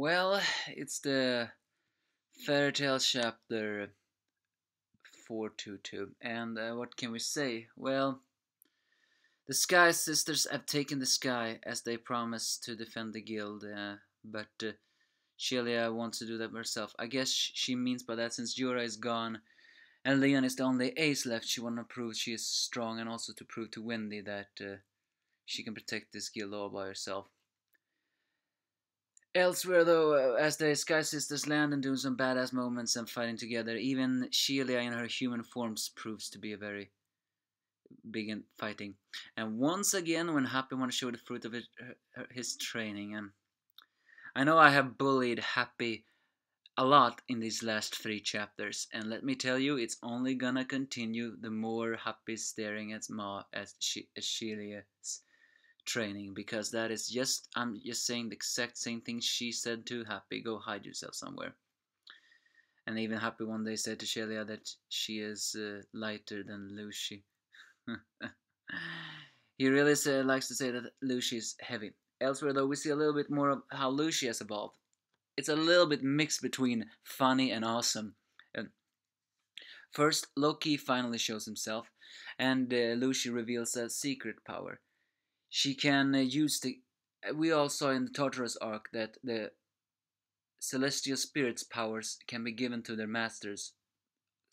Well, it's the Fairy Tale chapter 422, and what can we say? Well, the Sky Sisters have taken the sky as they promised to defend the guild, but Shelia wants to do that herself. I guess she means by that since Jura is gone and Leon is the only ace left, she wanna prove she is strong and also to prove to Wendy that she can protect this guild all by herself. Elsewhere, though, as the Sky Sisters land and do some badass moments and fighting together, even Shelia in her human forms proves to be a very big in fighting. And once again, when Happy wants to show the fruit of his training, and I know I have bullied Happy a lot in these last 3 chapters, and let me tell you, it's only gonna continue the more Happy's staring at Shelia's training, because that is just I'm just saying the exact same thing she said to Happy. Go hide yourself somewhere. And even Happy one day said to Shelia that she is lighter than Lucy. He really likes to say that Lucy is heavy. Elsewhere, though, we see a little bit more of how Lucy has evolved. It's a little bit mixed between funny and awesome. First, Loki finally shows himself, and Lucy reveals a secret power. She can use the. We all saw in the Tartarus arc that the celestial spirits' powers can be given to their masters,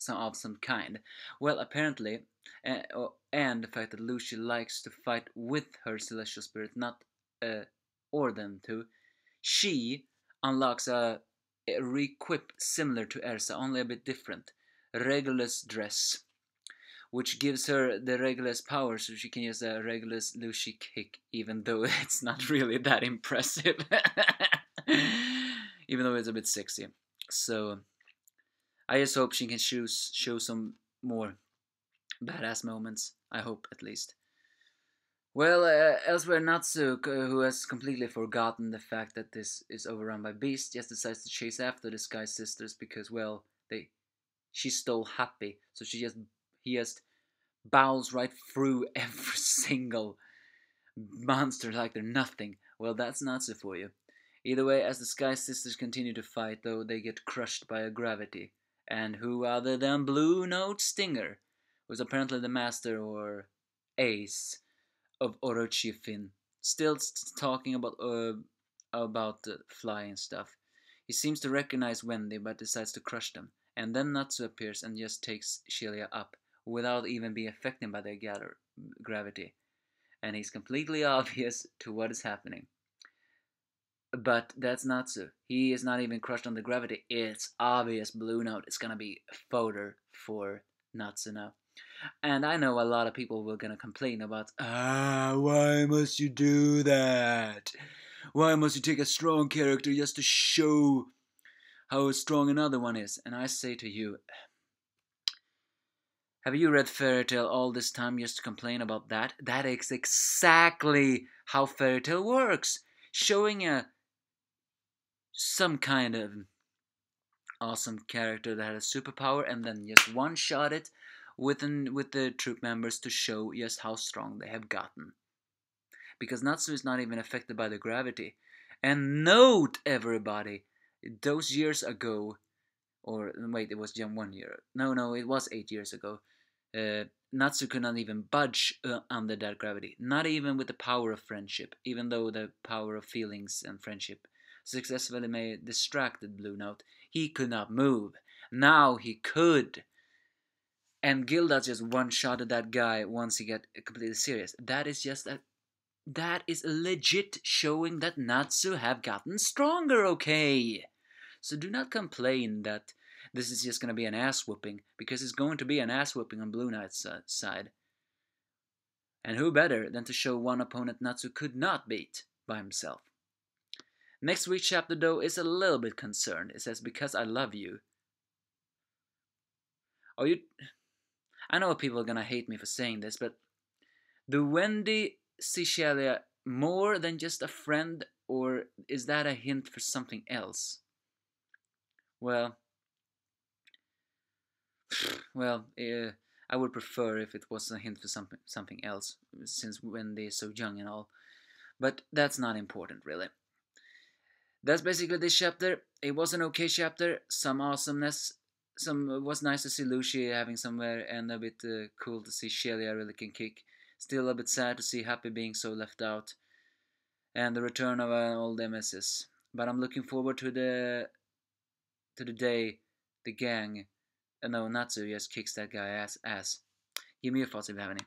some kind. Well, apparently, and the fact that Lucy likes to fight with her celestial spirit, not or them to, she unlocks a requip similar to Ersa, only a bit different. Regulus dress, which gives her the Regulus power, so she can use a Regulus Lucy kick, even though it's not really that impressive. Even though it's a bit sexy. So, I just hope she can show some more badass moments. I hope, at least. Well, elsewhere, Natsu, who has completely forgotten the fact that this is overrun by beasts, just decides to chase after the Sky Sisters because, well, she stole Happy, so he just bows right through every single monster like they're nothing. Well, that's Natsu for you. Either way, as the Sky Sisters continue to fight, though, they get crushed by a gravity. And who other than Bluenote Stinger, who's apparently the master or ace of Orochi-fin. Still talking about flying stuff. He seems to recognize Wendy, but decides to crush them. And then Natsu appears and just takes Shelia up, without even being affected by the gravity. And he's completely obvious to what is happening. But that's Natsu. He is not even crushed on the gravity. It's obvious Bluenote is gonna be fodder for Natsu now. And I know a lot of people were gonna complain about, why must you do that? Why must you take a strong character just to show how strong another one is? And I say to you, have you read Fairy Tale all this time just to complain about that? That is exactly how Fairy Tale works. Showing some kind of awesome character that has a superpower and then just one-shot it with the troop members to show just how strong they have gotten. Because Natsu is not even affected by the gravity. And note, everybody, those years ago, or wait, it was just 1 year. No, it was 8 years ago. Natsu could not even budge under that gravity. Not even with the power of friendship, even though the power of feelings and friendship successfully made distracted Bluenote. He could not move. Now he could. And Gildas just one-shotted that guy once he got completely serious. That is legit showing that Natsu have gotten stronger, okay? So do not complain that this is just going to be an ass-whooping, because it's going to be an ass-whooping on Bluenote's side. And who better than to show one opponent Natsu could not beat by himself? Next week's chapter, though, is a little bit concerned. It says, because I love you. I know people are gonna hate me for saying this, but do Wendy see Shelia more than just a friend, or is that a hint for something else? Well, I would prefer if it was a hint for something else, since Wendy is so young and all. But that's not important, really. that's basically this chapter. It was an okay chapter, some awesomeness. Some it was nice to see Lucy having somewhere, and a bit cool to see Shelia really can kick. Still a bit sad to see Happy being so left out, and the return of an old nemesis. But I'm looking forward to the day the gang, no Natsu just kicks that guy ass. Give me your thoughts if you have any.